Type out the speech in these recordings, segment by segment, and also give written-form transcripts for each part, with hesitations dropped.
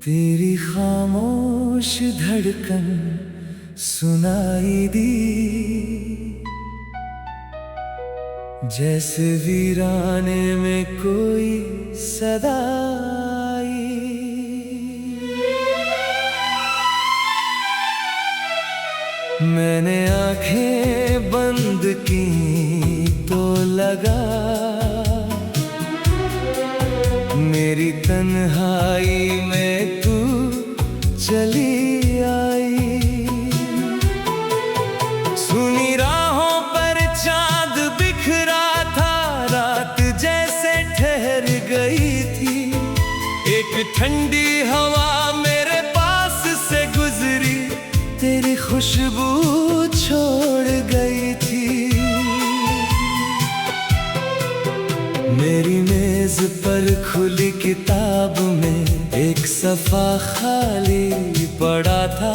तेरी खामोश धड़कन सुनाई दी, जैसे वीराने में कोई सदा आई। मैंने आंखें बंद की तो लगा मेरी तन्हाई में तू चली आई। सुनी राहों पर चांद बिखरा था, रात जैसे ठहर गई थी। एक ठंडी हवा मेरे पास से गुजरी, तेरी खुशबू छोड़ गई थी। मेरी मेज पर खुली किताब में एक सफ़ा खाली पड़ा था।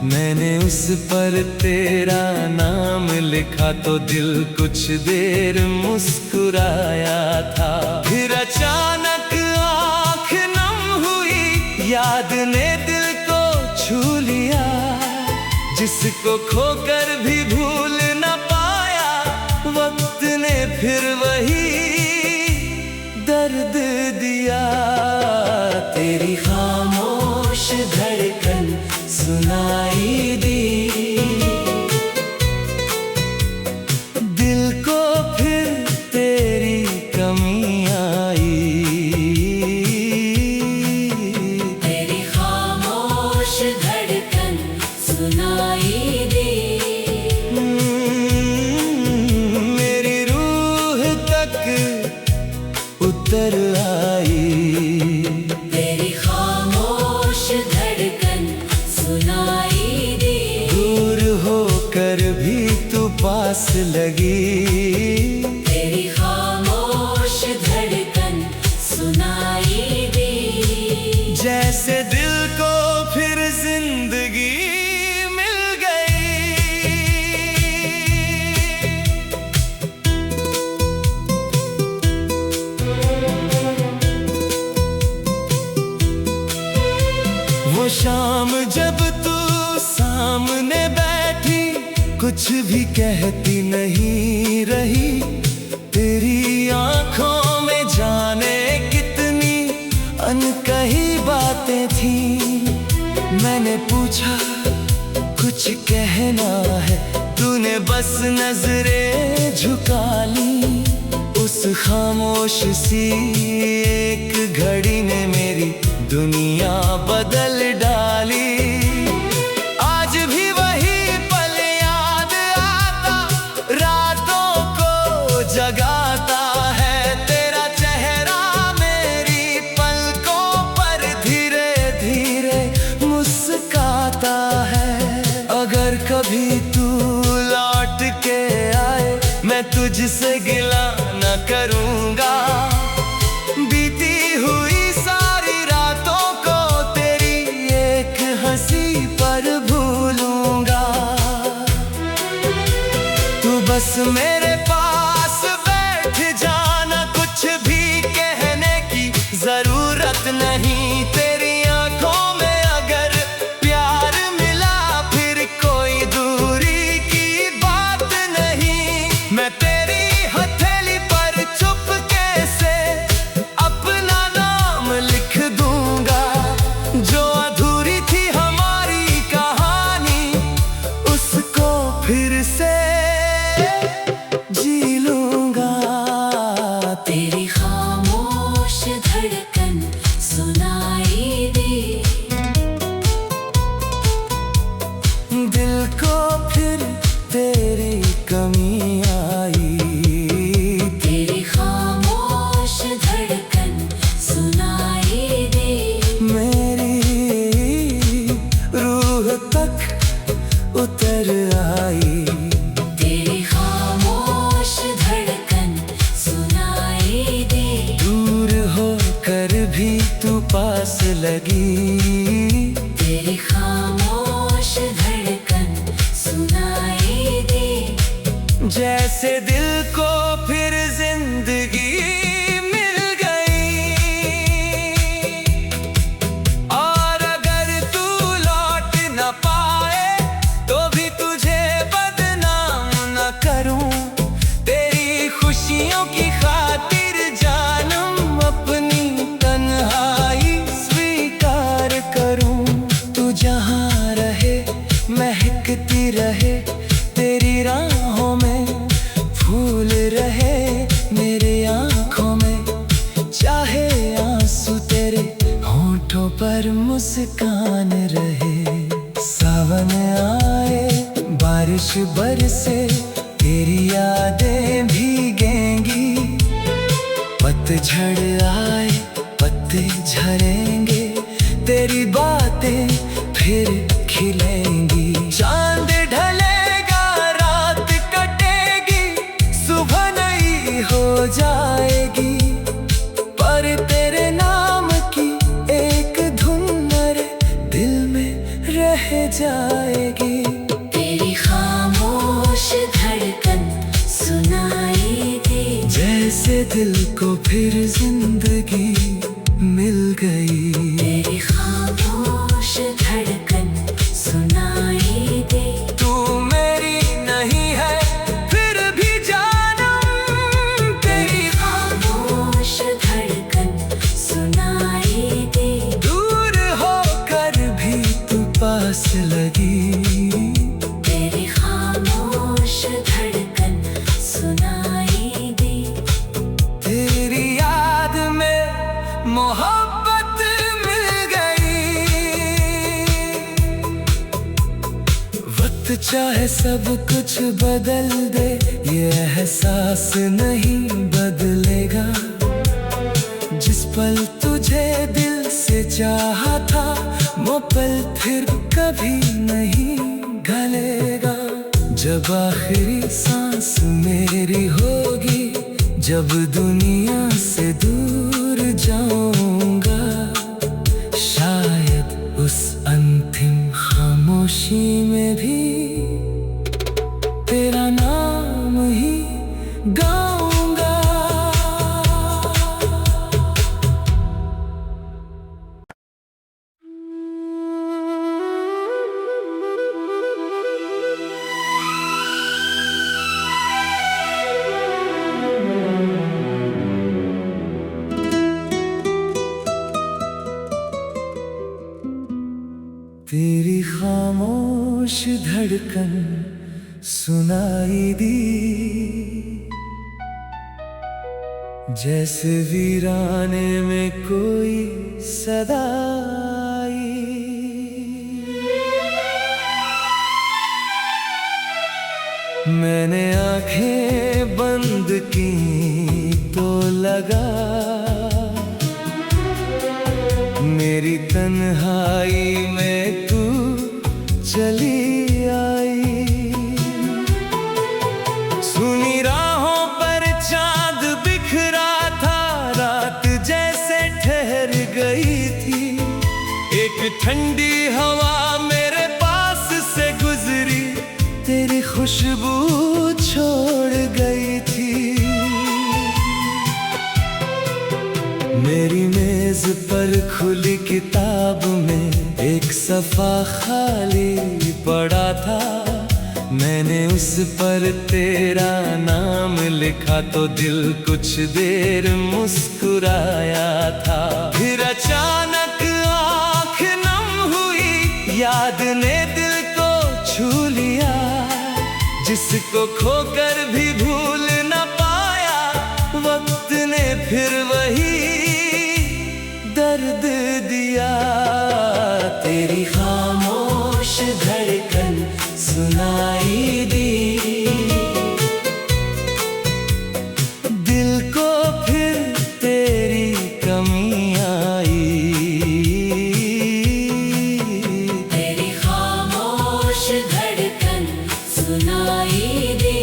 मैंने उस पर तेरा नाम लिखा तो दिल कुछ देर मुस्कुराया था। फिर अचानक आँख नम हुई, याद ने दिल को छू लिया। जिसको खोकर भी भूल न पाया, वक्त ने फिर वही दर्द दिया। तेरी खामोश धड़कन सुनाई दी, दिल को फिर तेरी कमी आई। तेरी खामोश धड़कन सुनाई दी, मेरी रूह तक उतर आई। तेरी खामोश धड़कन सुनाई दी, दूर होकर भी तू पास लगी। तेरी खामोश धड़कन सुनाई दी, जैसे दिल को फिर जिंदगी मिल गई। वो शाम जब तू सामने बैठी, कुछ भी कहती नहीं रही। तेरी आंखों में जाने कितनी अनकही बातें थी। मैंने पूछा कुछ कहना है, तूने बस नजरें झुका ली। उस खामोश सी एक घड़ी ने मेरी दुनिया बदल डाली। आज भी वही पल याद आता, रातों को जगाता है। तेरा चेहरा मेरी पलकों पर धीरे धीरे मुस्कुराता है। अगर कभी तू लौट के आए, मैं तुझसे गिला न करूँगा। बीती हुई सारी रातों को तेरी एक हंसी पर भूलूंगा। तू बस मेरे पास बैठ जाना, कुछ भी कहने की जरूरत नहीं। तेरी आंखों में अगर प्यार मिला, फिर कोई दूरी की बात नहीं। मैं तेरी हथेली पर चुपके से अपना नाम लिख दूंगा। जो अधूरी थी हमारी कहानी, उसको फिर से जी लूंगा। तेरी खामोश धड़कन सुनाई दी, दिल को फिर तेरी कमी आई। तेरी खामोश धड़कन सुनाई दी, मेरी रूह तक उतर आई। तेरी खामोश धड़कन सुनाई दी, दूर होकर भी तू पास लगी। तेरी खामोश धड़कन सुनाई दी, जैसे दिल को फिर जिंदगी मिल गई। भर मुस्कान रहे। सावन आए बारिश बरसे तेरी यादें भीगेंगी। पतझड़ आए पत्ते झरेंगे तेरी बातें फिर खिलेंगी। चांद ढलेगा रात कटेगी सुबह नई हो जाएगी। पर तेरे नाम की एक धुन मेरे दिल में रह जाएगी। तेरी खामोश धड़कन सुनाई दे, जैसे दिल को फिर जिंदगी मिल गई। तेरी खामोश धड़कन सुनाई दे। तू मेरी नहीं है फिर भी जानम, तेरी खामोश धड़कन सुनाई दे। दूर होकर भी तू पास लगी। तेरी खामोश धड़कन सुनाई दे। तेरी याद में मोहब्बत मिल गई। वक्त चाहे सब कुछ बदल दे, ये एहसास नहीं बदलेगा। जिस पल तुझे दिल से चाहा था वो पल फिर कभी नहीं ढलेगा। जब आखिरी सांस मेरी होगी, जब दुनिया से दूर जाऊंगा, शायद उस अंतिम खामोशी में भी तेरा नाम ही गाऊंगा। तेरी खामोश धड़कन सुनाई दी, जैसे वीराने में कोई सदा आई। मैंने आंखें बंद की तो लगा मेरी तन्हाई में तू चली आई। सुनी राहों पर चांद बिखरा था, रात जैसे ठहर गई थी। एक ठंडी हवा मेरे पास से गुजरी, तेरी खुशबू छोड़ गई थी। मेरी मेज पर खुली किताब में एक सफ़ा खाली पड़ा था। मैंने उस पर तेरा नाम लिखा तो दिल कुछ देर मुस्कुराया था। फिर अचानक आँख नम हुई, याद ने दिल को छू लिया। जिसको खोकर भी भूल न पाया, वक्त ने फिर वही दर्द दिया। तेरी खामोश धड़कन सुनाई दी, दिल को फिर तेरी कमी आई। तेरी खामोश धड़कन सुनाई दे।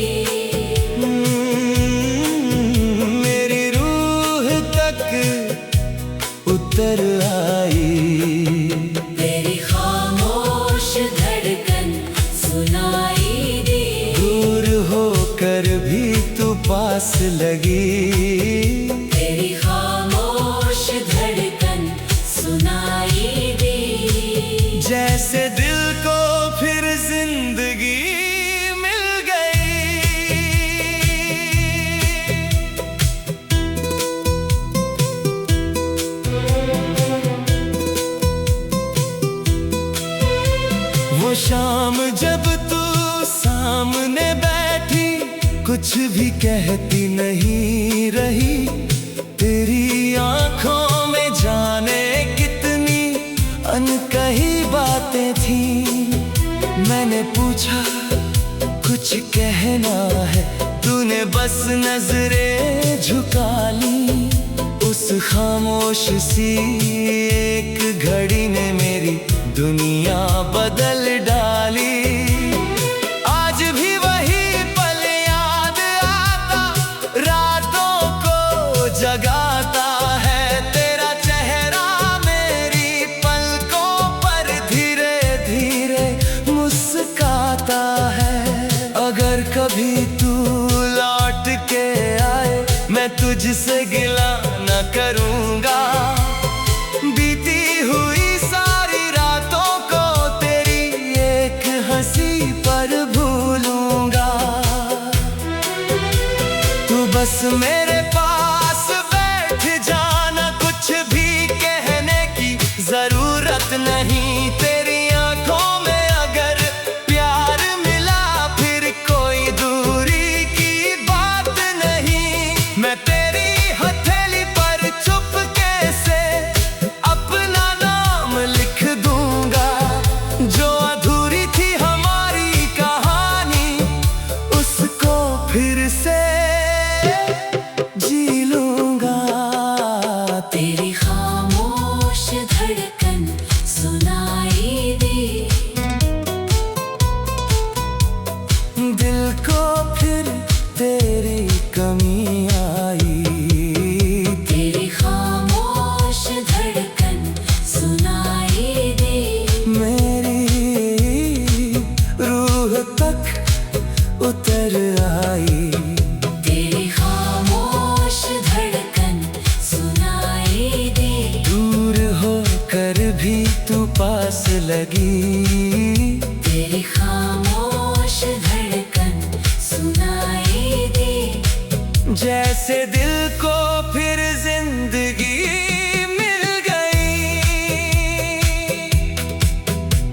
मेरी रूह तक उतर आई। तेरी खामोश धड़कन सुनाई दे। दूर होकर भी तू पास लगी। तेरी खामोश धड़कन सुनाई दे। जैसे दिल को फिर जिंदगी मिल गई। वो शाम जब तू सामने बैठी, कुछ भी कहती नहीं रही। तेरी आंखों में जाने कितनी पूछा कुछ कहना है, तूने बस नजरें झुका ली। उस खामोश सी एक घड़ी ने मेरी दुनिया बदल डाली। आज भी वही पल याद आता, रातों को जगाता है। तेरा चेहरा मेरी पलकों पर धीरे धीरे मुस्कुराता है। अगर कभी तू लौट के आए, मैं तुझसे गिला न करूँगा। बीती हुई सारी रातों को तेरी एक हंसी पर भूलूंगा। तू बस मेरे पास बैठ जाना, कुछ भी कहने की जरूरत नहीं। तेरी आंखों में अगर प्यार मिला, फिर कोई दूरी की बात नहीं। मैं तेरी हथेली पर चुपके से अपना नाम लिख दूंगा। जो अधूरी थी हमारी कहानी, उसको फिर से जी लूंगा। तेरी खामोश धड़कन सुनाई दी, दिल को फिर तेरी कमी आई। तेरी खामोश धड़कन सुनाई दी। मेरी रूह तक उतर आई। तेरी खामोश धड़कन सुनाई दी। दूर होकर भी तू पास लगी। तेरी खामोश धड़कन सुनाई दी। जैसे दिल को फिर जिंदगी मिल गई।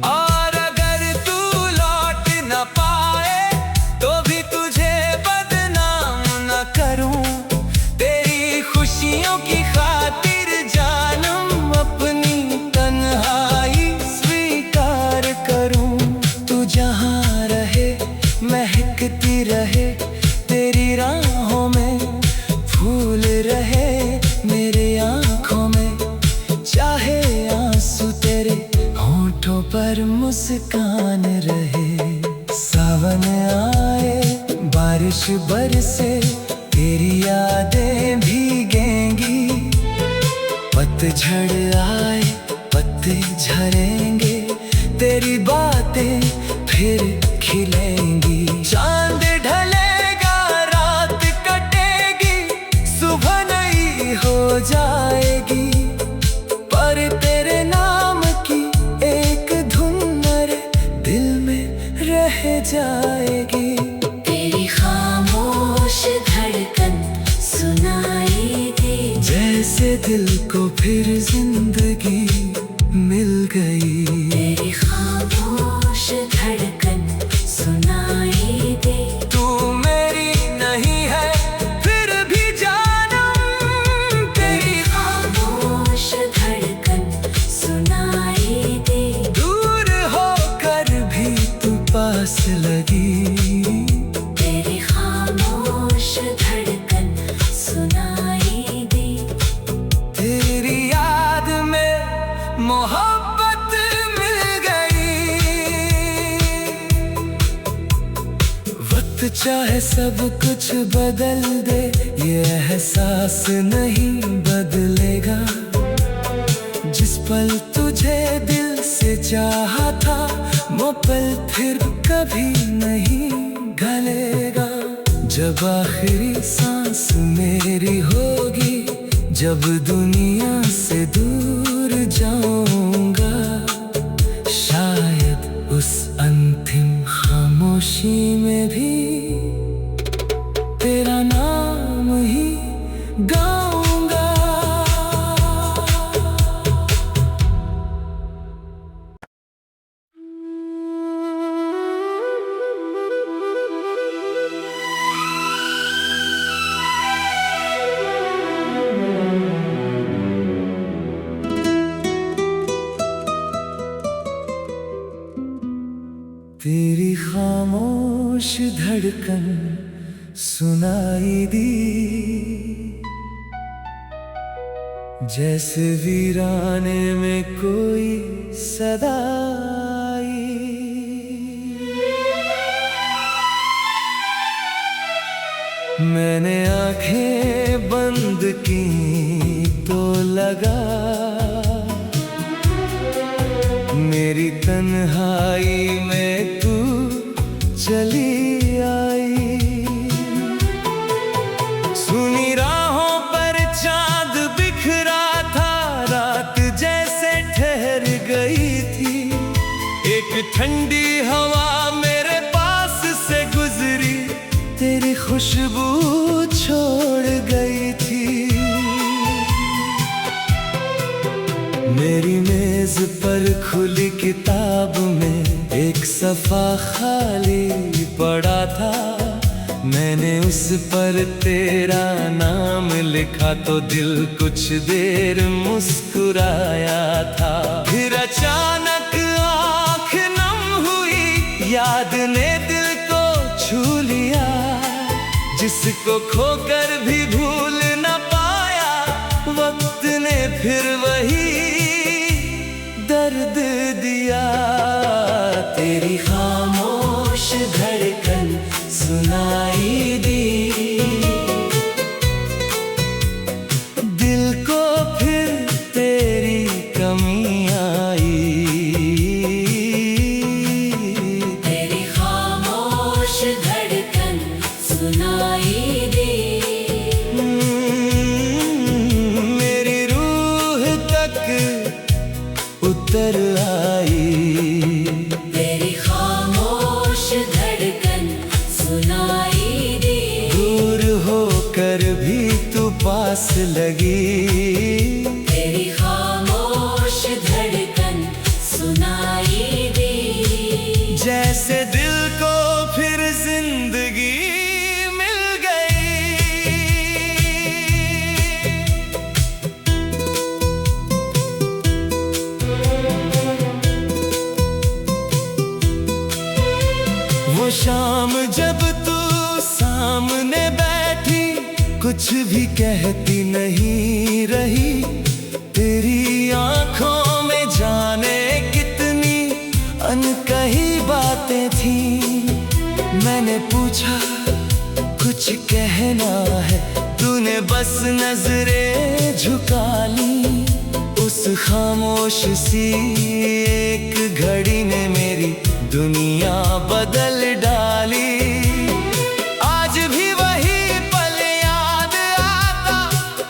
और अगर तू लौट न पाए, तो भी तुझे बदनाम न करूं। तेरी खुशियों की खातिर जानम अपनी तन्हाई स्वीकार करूं। तू जहां रहे महकती रहे, तेरी राहों में फूल रहे मेरे आँखों में। चाहे आंसू तेरे होठों पर मुस्कान रहे। सावन आए बारिश बरसे, तेरी यादें भीगेंगी। पतझड़ आए पत्ते झरेंगे, तेरी बातें फिर खिलेंगी। चांद ढलेगा रात कटेगी, सुबह नई हो जाएगी। पर तेरे नाम की एक धुन मेरे दिल में रह जाएगी। तेरी खामोश धड़कन सुनाई दी। जैसे दिल को फिर जिंदगी मिल गई। तेरी खामोश धड़कन सुनाई दी। तू मेरी नहीं है फिर भी जानम, तेरी खामोश धड़कन सुनाई दी। दूर होकर भी तू पास लगी। तेरी खामोश धड़कन सुनाई दी। तेरी याद में मोहब्बत मिल गई। वक्त चाहे सब कुछ बदल दे, ये एहसास नहीं बदलेगा। जिस पल तुझे दिल से चाहा था, वो पल फिर कभी नहीं ढलेगा। जब आखिरी सांस मेरी होगी, जब दुनिया से दूर जाऊंगा, शायद उस अंतिम खामोशी में भी तेरा नाम ही गाऊंगा। तेरी खामोश धड़कन सुनाई दी, जैसे वीराने में कोई सदा आई। मैंने आंखें बंद की तो लगा मेरी तन्हाई में तू चली आई। सुनी राहों पर चांद बिखरा था, रात जैसे ठहर गई थी। एक ठंडी हवा मेरे पास से गुजरी, तेरी खुशबू छोड़ गई थी। मेरी मेज पर खुली किताब में एक सफ़ा खाली पड़ा था। मैंने उस पर तेरा नाम लिखा तो दिल कुछ देर मुस्कुराया था। फिर अचानक आँख नम हुई, याद ने दिल को छू लिया। जिसको खोकर भी भूल न पाया, वक्त ने फिर वही दर्द दिया। तेरी खामोश धड़कन सुनाई दी, दिल को फिर तेरी कमी आई। तेरी खामोश धड़कन सुनाई दी, मेरी रूह तक उतर आई। तेरी खामोश धड़कन सुनाई दी, दूर होकर भी तू पास लगी। तेरी खामोश धड़कन सुनाई दी, जैसे दिल को फिर जिंदगी मिल गई। वो शाम जब तू सामने बैठी, कुछ भी कहती नहीं रही। तेरी आंखों में जाने कितनी अनकही बातें थी। मैंने पूछा कुछ कहना है, तूने बस नजरें झुका ली। उस खामोश सी एक घड़ी ने मेरी दुनिया बदल डाली। आज भी वही पल याद आता,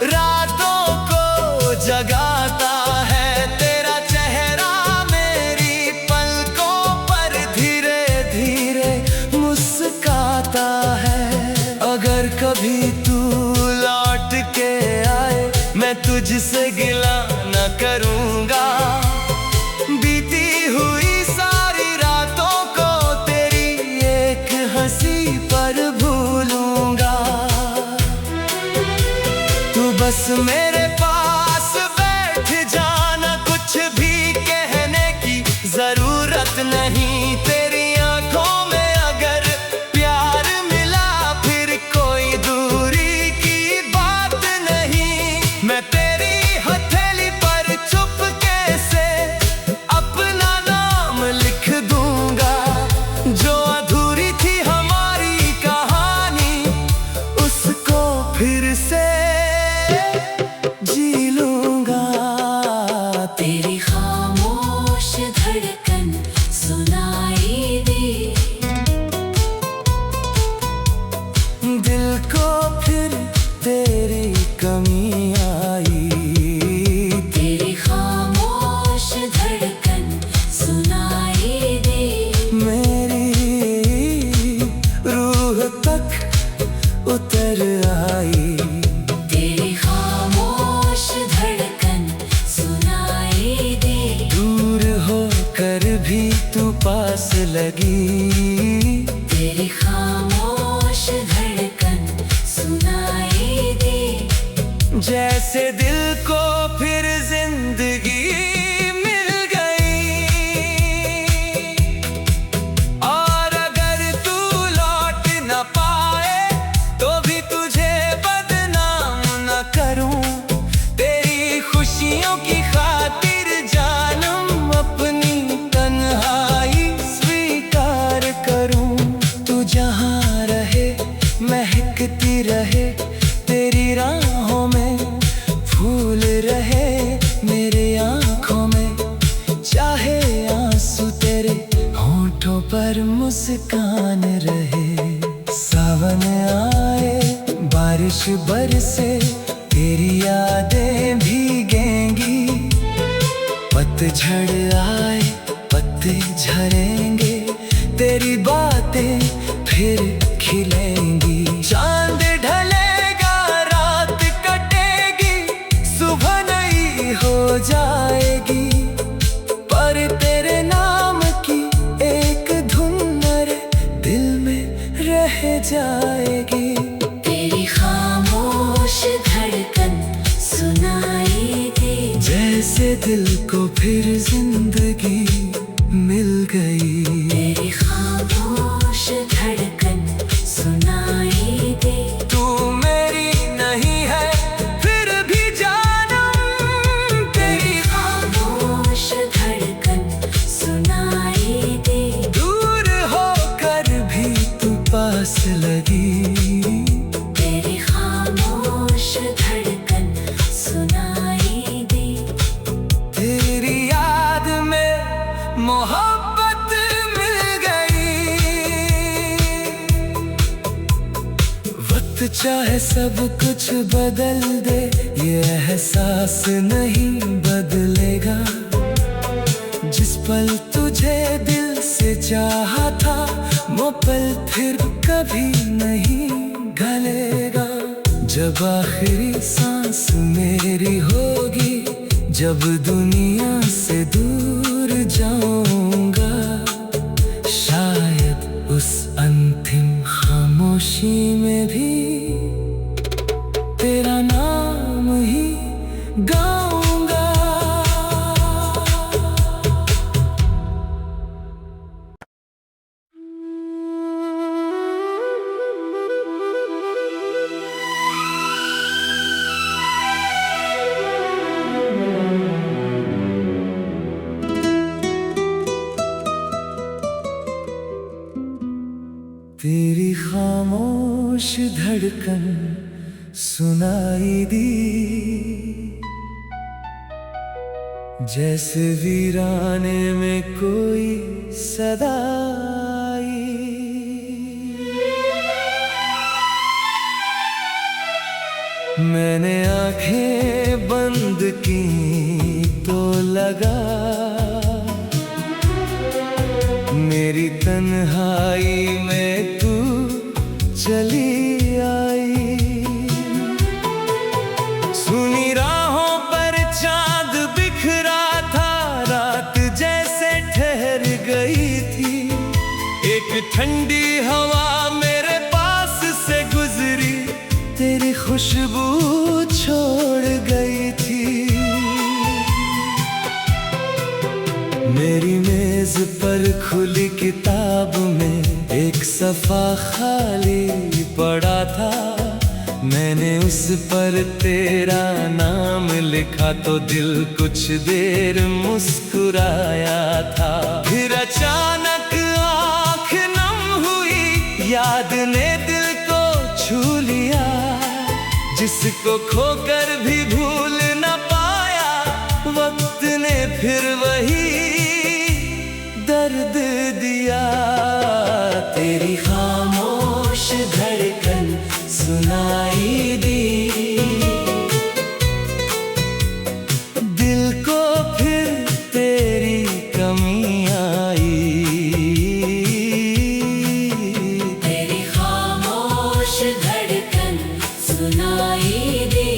रातों को जगाता है। तेरा चेहरा मेरी पलकों पर धीरे धीरे मुस्कुराता है। अगर कभी तू लौट के आए, मैं तुझसे गिला न करूँगा। बीती हुई सारी रातों को तेरी एक हंसी पर भूलूंगा। तू बस मेरे पास बैठ जाना, कुछ भी कहने की जरूरत नहीं। तेरी आंखों में अगर प्यार मिला, फिर कोई दूरी की बात नहीं। मैं तेरी हथेली पर चुपके से अपना नाम लिख दूंगा। जो अधूरी थी हमारी कहानी, उसको फिर से जी लूंगा। तेरी खामोश धड़कन सुनाई दी, दिल को फिर तेरी कमी आई। तेरी खामोश धड़कन सुनाई दी, मेरी रूह तक उतर आई। तेरी खामोश धड़कन सुनाई दी, दूर होकर भी तू पास लगी। तेरी खामोश धड़कन सुनाई दी, जैसे दिल को फिर जिंदगी मिल गई। मुस्कान रहे। सावन आए बारिश बरसे तेरी यादें भीगेंगी। पतझड़ आए पत्ते झरेंगे तेरी बातें फिर खिलेंगी। चांद ढलेगा रात कटेगी सुबह नई हो जाएगी। पर तेरे नाम की एक धुन मेरे दिल में रह जाएगी। तेरी खामोश धड़कन सुनाई दे। जैसे दिल को फिर जिंदगी मिल गई। तेरी खामोश धड़कन सुनाई दे। तू मेरी नहीं है फिर भी जानम। तेरी खामोश धड़कन सुनाई दे। दूर होकर भी तू पास लगी। तेरी खामोश धड़कन सुनाई दे। तेरी याद में मोहब्बत मिल गई। वक्त चाहे सब कुछ बदल दे ये एहसास नहीं बदलेगा। जिस पल तुझे दिल से चाहा था वो पल फिर कभी नहीं ढलेगा। जब आखिरी सांस मेरी होगी जब दुनिया से दूर जाऊंगा। शायद उस अंतिम खामोशी में भी तेरा नाम ही गाऊंगा। तेरी खामोश धड़कन सुनाई दी। जैसे वीराने में कोई सदा आई। मैंने आंखें बंद की तो लगा मेरी तन्हाई में तू चली आई। सुनी राहों पर चांद बिखरा था रात जैसे ठहर गई थी। एक ठंडी हवा मेरे पास से गुजरी तेरी खुशबू छोड़ गई थी। मेरी मेज पर खुली किताब में एक सफ़ा खाली पड़ा था। मैंने उस पर तेरा नाम लिखा तो दिल कुछ देर मुस्कुराया था। फिर अचानक आँख नम हुई याद ने दिल को छू लिया। जिसको खोकर भी भूल न पाया वक्त ने फिर वही दर्द दिया। तेरी खामोश धड़कन सुनाई दी। दिल को फिर तेरी कमी आई। तेरी खामोश धड़कन सुनाई दे।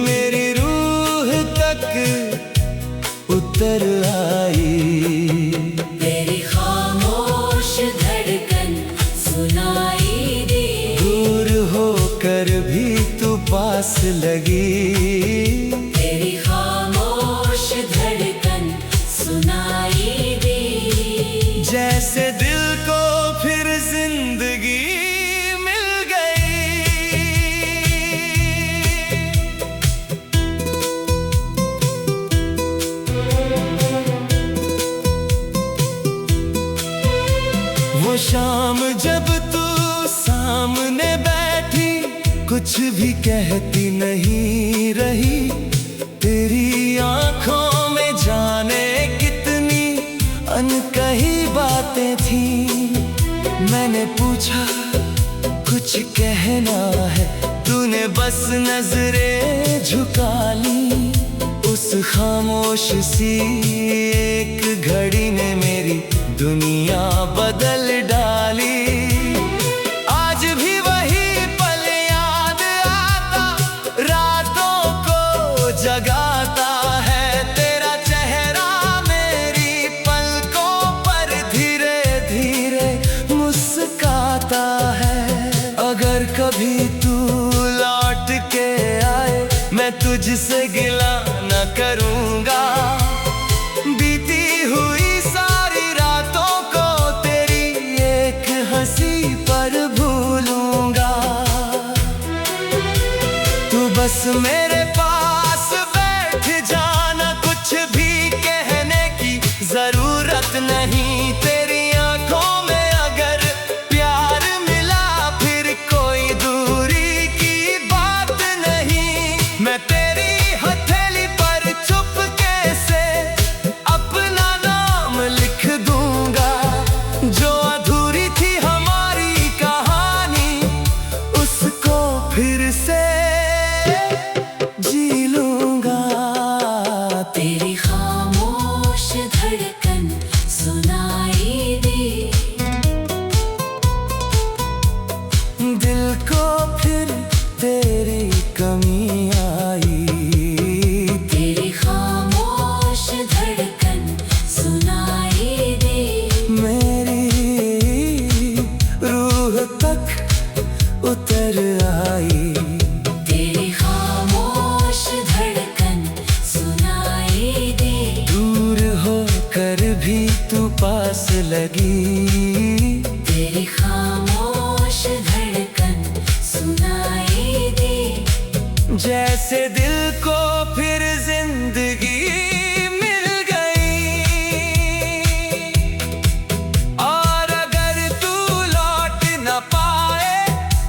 मेरी रूह तक उतर आई। तेरी खामोश धड़कन सुनाई दे। दूर होकर भी तू पास लगी। तेरी खामोश धड़कन सुनाई दे। जैसे दिल को फिर जिंदगी मिल गई। वो शाम जब तू सामने बैठी कुछ भी कहती नहीं रही। तेरी आंखों में जाने कितनी कहना है, तूने बस नजरें झुका ली। उस खामोश सी एक घड़ी ने मेरी दुनिया बदल डाली। आज भी वही पल याद आता, रातों को जगाता है। तेरा चेहरा मेरी पलकों पर धीरे धीरे मुस्कुराता है। अगर कभी तू लौट के आए, मैं तुझसे गिला न करूँगा। बीती हुई सारी रातों को तेरी एक हंसी पर भूलूंगा। तू बस मेरे पास बैठ जाना, कुछ भी कहने की जरूरत नहीं। तेरी आंखों में अगर प्यार मिला, फिर कोई दूरी की बात नहीं। मैं तेरी हथेली पर चुपके से अपना नाम लिख दूंगा। जो अधूरी थी हमारी कहानी, उसको फिर से जी लूंगा। तेरी खामोश धड़कन सुनाई दी, दिल को फिर तेरी कमी आई। तेरी खामोश धड़कन सुनाई दी। मेरी रूह तक उतर आई। तेरी खामोश धड़कन सुनाई दी। दूर होकर भी तू पास लगी। तेरी खामोश धड़कन सुनाई दी। जैसे दिल को फिर जिंदगी मिल गई। और अगर तू लौट न पाए,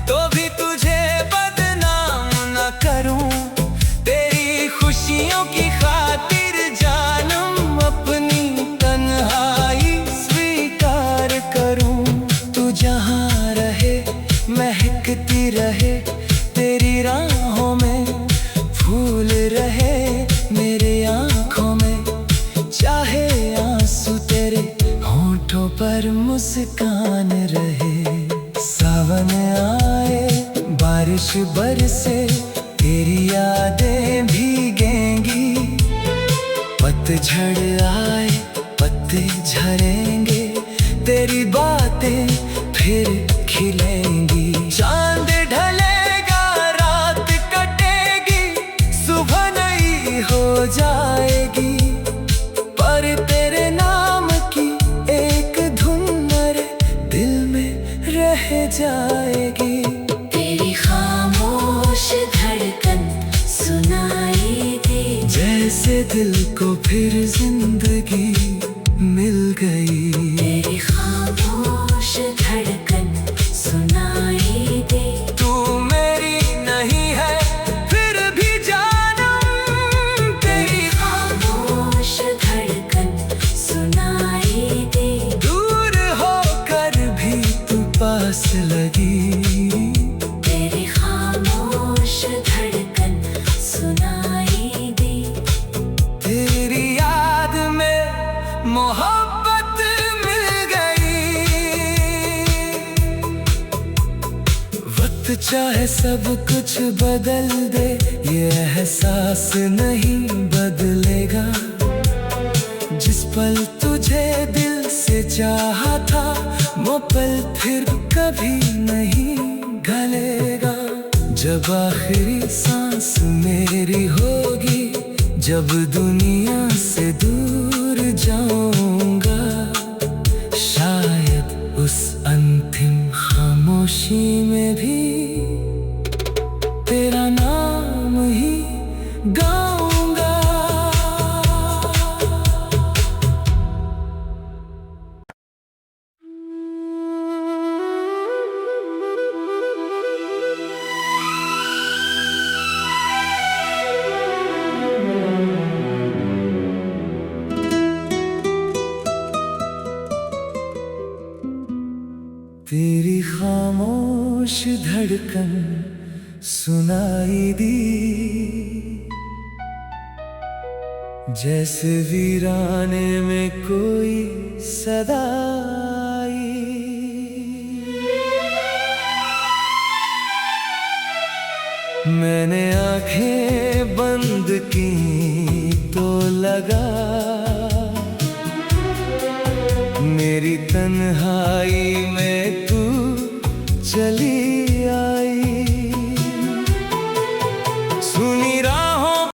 तो भी तुझे बदनाम न करूं। तेरी खुशियों की खातिर जानम अपनी तन्हाई स्वीकार करूं। तू जहां रहे महकती रहे, तेरी राहों में फूल रहे मेरे आँखों में। चाहे आंसू तेरे होठों पर मुस्कान रहे। सावन आए बारिश बरसे, तेरी यादें भीगेंगी। पतझड़ आए पत्ते झरेंगे, तेरी बातें फिर खिलेंगी। चांद ढलेगा रात कटेगी, सुबह नई हो जाएगी। पर तेरे नाम की एक धुन मेरे दिल में रह जाएगी। तेरी खामोश धड़कन सुनाई दी। जैसे दिल को फिर जिंदगी मिल गई। तेरी खामोश धड़कन सुनाई दी। तू मेरी नहीं है फिर भी जानम, तेरी खामोश धड़कन सुनाई दी। दूर होकर भी तू पास लगी। तेरी खामोश धड़कन सुनाई दी। तेरी याद में मोहब्बत मिल गई। वक्त चाहे सब कुछ बदल दे, ये एहसास नहीं बदलेगा। जिस पल तुझे दिल से चाहा था, वो पल फिर कभी नहीं ढलेगा। जब आखिरी सांस मेरी होगी, जब दुनिया से दूर जाऊंगा, शायद उस अंतिम खामोशी में भी तेरा नाम ही गाऊंगा। तेरी खामोश धड़कन सुनाई दी, जैसे वीराने में कोई सदा आई। मैंने आंखें बंद की तो लगा मेरी तन्हाई में तू चली